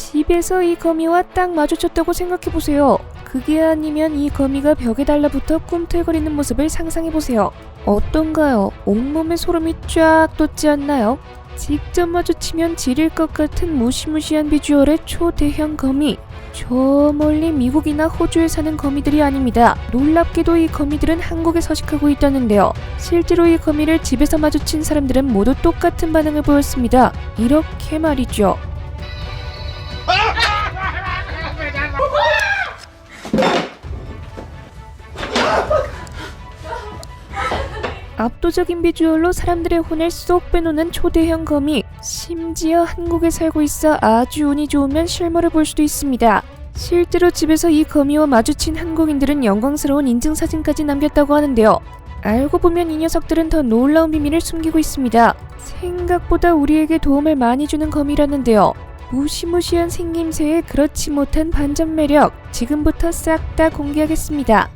집에서 이 거미와 딱 마주쳤다고 생각해보세요. 그게 아니면 이 거미가 벽에 달라붙어 꿈틀거리는 모습을 상상해보세요. 어떤가요? 온몸에 소름이 쫙 돋지 않나요? 직접 마주치면 지릴 것 같은 무시무시한 비주얼의 초대형 거미. 저 멀리 미국이나 호주에 사는 거미들이 아닙니다. 놀랍게도 이 거미들은 한국에 서식하고 있다는데요. 실제로 이 거미를 집에서 마주친 사람들은 모두 똑같은 반응을 보였습니다. 이렇게 말이죠. 압도적인 비주얼로 사람들의 혼을 쏙 빼놓는 초대형 거미. 심지어 한국에 살고 있어 아주 운이 좋으면 실물을 볼 수도 있습니다. 실제로 집에서 이 거미와 마주친 한국인들은 영광스러운 인증사진까지 남겼다고 하는데요. 알고 보면 이 녀석들은 더 놀라운 비밀을 숨기고 있습니다. 생각보다 우리에게 도움을 많이 주는 거미라는데요. 무시무시한 생김새에 그렇지 못한 반전 매력, 지금부터 싹 다 공개하겠습니다.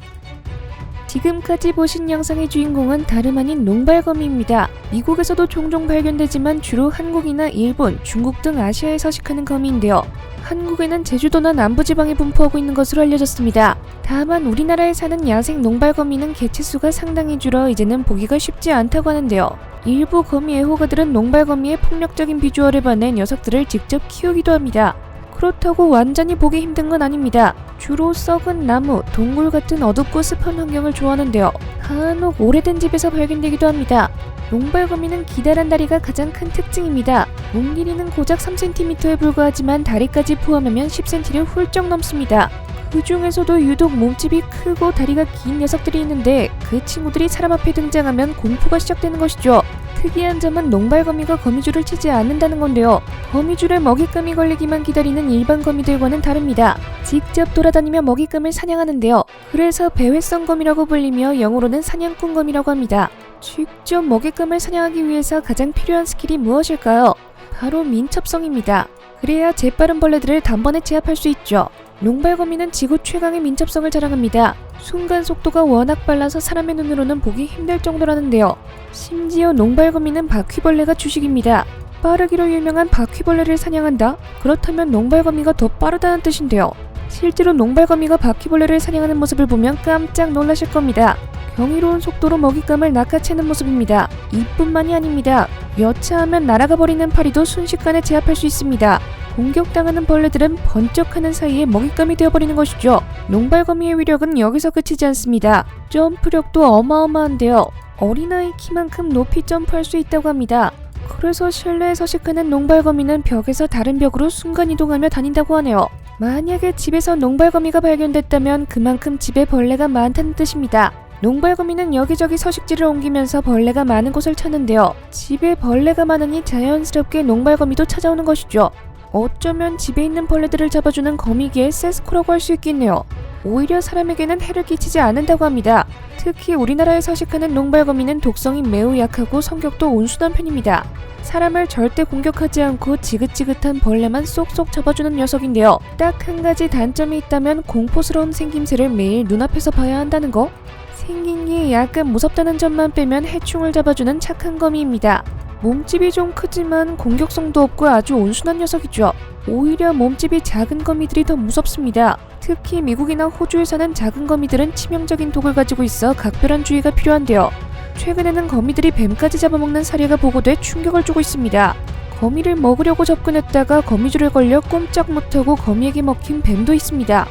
지금까지 보신 영상의 주인공은 다름 아닌 농발거미입니다. 미국에서도 종종 발견되지만 주로 한국이나 일본, 중국 등 아시아에 서식하는 거미인데요. 한국에는 제주도나 남부지방에 분포하고 있는 것으로 알려졌습니다. 다만 우리나라에 사는 야생 농발거미는 개체수가 상당히 줄어 이제는 보기가 쉽지 않다고 하는데요. 일부 거미 애호가들은 농발거미의 폭력적인 비주얼에 반해 녀석들을 직접 키우기도 합니다. 그렇다고 완전히 보기 힘든 건 아닙니다. 주로 썩은 나무, 동굴 같은 어둡고 습한 환경을 좋아하는데요. 간혹 오래된 집에서 발견되기도 합니다. 농발거미는 기다란 다리가 가장 큰 특징입니다. 몸 길이는 고작 3cm에 불과하지만 다리까지 포함하면 10cm를 훌쩍 넘습니다. 그 중에서도 유독 몸집이 크고 다리가 긴 녀석들이 있는데 그 친구들이 사람 앞에 등장하면 공포가 시작되는 것이죠. 특이한 점은 농발거미가 거미줄을 치지 않는다는 건데요. 거미줄에 먹잇감이 걸리기만 기다리는 일반 거미들과는 다릅니다. 직접 돌아다니며 먹잇감을 사냥하는데요. 그래서 배회성 거미라고 불리며 영어로는 사냥꾼 거미라고 합니다. 직접 먹잇감을 사냥하기 위해서 가장 필요한 스킬이 무엇일까요? 바로 민첩성입니다. 그래야 재빠른 벌레들을 단번에 제압할 수 있죠. 농발거미는 지구 최강의 민첩성을 자랑합니다. 순간 속도가 워낙 빨라서 사람의 눈으로는 보기 힘들 정도라는데요. 심지어 농발거미는 바퀴벌레가 주식입니다. 빠르기로 유명한 바퀴벌레를 사냥한다? 그렇다면 농발거미가 더 빠르다는 뜻인데요. 실제로 농발거미가 바퀴벌레를 사냥하는 모습을 보면 깜짝 놀라실 겁니다. 경이로운 속도로 먹잇감을 낚아채는 모습입니다. 이뿐만이 아닙니다. 여차하면 날아가 버리는 파리도 순식간에 제압할 수 있습니다. 공격당하는 벌레들은 번쩍하는 사이에 먹잇감이 되어버리는 것이죠. 농발거미의 위력은 여기서 그치지 않습니다. 점프력도 어마어마한데요. 어린아이 키만큼 높이 점프할 수 있다고 합니다. 그래서 실내에 서식하는 농발거미는 벽에서 다른 벽으로 순간이동하며 다닌다고 하네요. 만약에 집에서 농발거미가 발견됐다면 그만큼 집에 벌레가 많다는 뜻입니다. 농발거미는 여기저기 서식지를 옮기면서 벌레가 많은 곳을 찾는데요. 집에 벌레가 많으니 자연스럽게 농발거미도 찾아오는 것이죠. 어쩌면 집에 있는 벌레들을 잡아주는 거미계의 세스코라고 할 수 있겠네요. 오히려 사람에게는 해를 끼치지 않는다고 합니다. 특히 우리나라에 서식하는 농발거미는 독성이 매우 약하고 성격도 온순한 편입니다. 사람을 절대 공격하지 않고 지긋지긋한 벌레만 쏙쏙 잡아주는 녀석인데요. 딱 한 가지 단점이 있다면 공포스러운 생김새를 매일 눈앞에서 봐야 한다는 거? 생긴 게 약간 무섭다는 점만 빼면 해충을 잡아주는 착한 거미입니다. 몸집이 좀 크지만 공격성도 없고 아주 온순한 녀석이죠. 오히려 몸집이 작은 거미들이 더 무섭습니다. 특히 미국이나 호주에 사는 작은 거미들은 치명적인 독을 가지고 있어 각별한 주의가 필요한데요. 최근에는 거미들이 뱀까지 잡아먹는 사례가 보고돼 충격을 주고 있습니다. 거미를 먹으려고 접근했다가 거미줄에 걸려 꼼짝 못하고 거미에게 먹힌 뱀도 있습니다.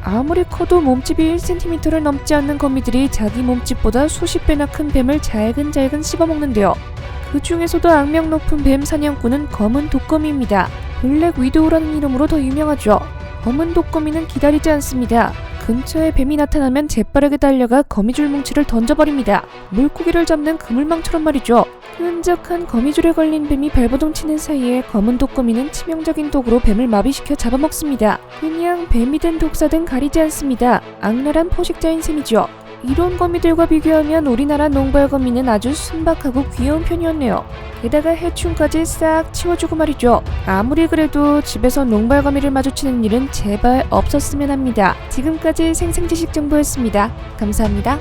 아무리 커도 몸집이 1cm를 넘지 않는 거미들이 자기 몸집보다 수십 배나 큰 뱀을 잘근잘근 씹어먹는데요. 그 중에서도 악명 높은 뱀 사냥꾼은 검은 독거미입니다. 블랙 위도우라는 이름으로 더 유명하죠. 검은 독거미는 기다리지 않습니다. 근처에 뱀이 나타나면 재빠르게 달려가 거미줄 뭉치를 던져버립니다. 물고기를 잡는 그물망처럼 말이죠. 끈적한 거미줄에 걸린 뱀이 발버둥 치는 사이에 검은 독거미는 치명적인 독으로 뱀을 마비시켜 잡아먹습니다. 그냥 뱀이든 독사든 가리지 않습니다. 악랄한 포식자인 셈이죠. 이런 거미들과 비교하면 우리나라 농발거미는 아주 순박하고 귀여운 편이었네요. 게다가 해충까지 싹 치워주고 말이죠. 아무리 그래도 집에서 농발거미를 마주치는 일은 제발 없었으면 합니다. 지금까지 생생지식 정보였습니다. 감사합니다.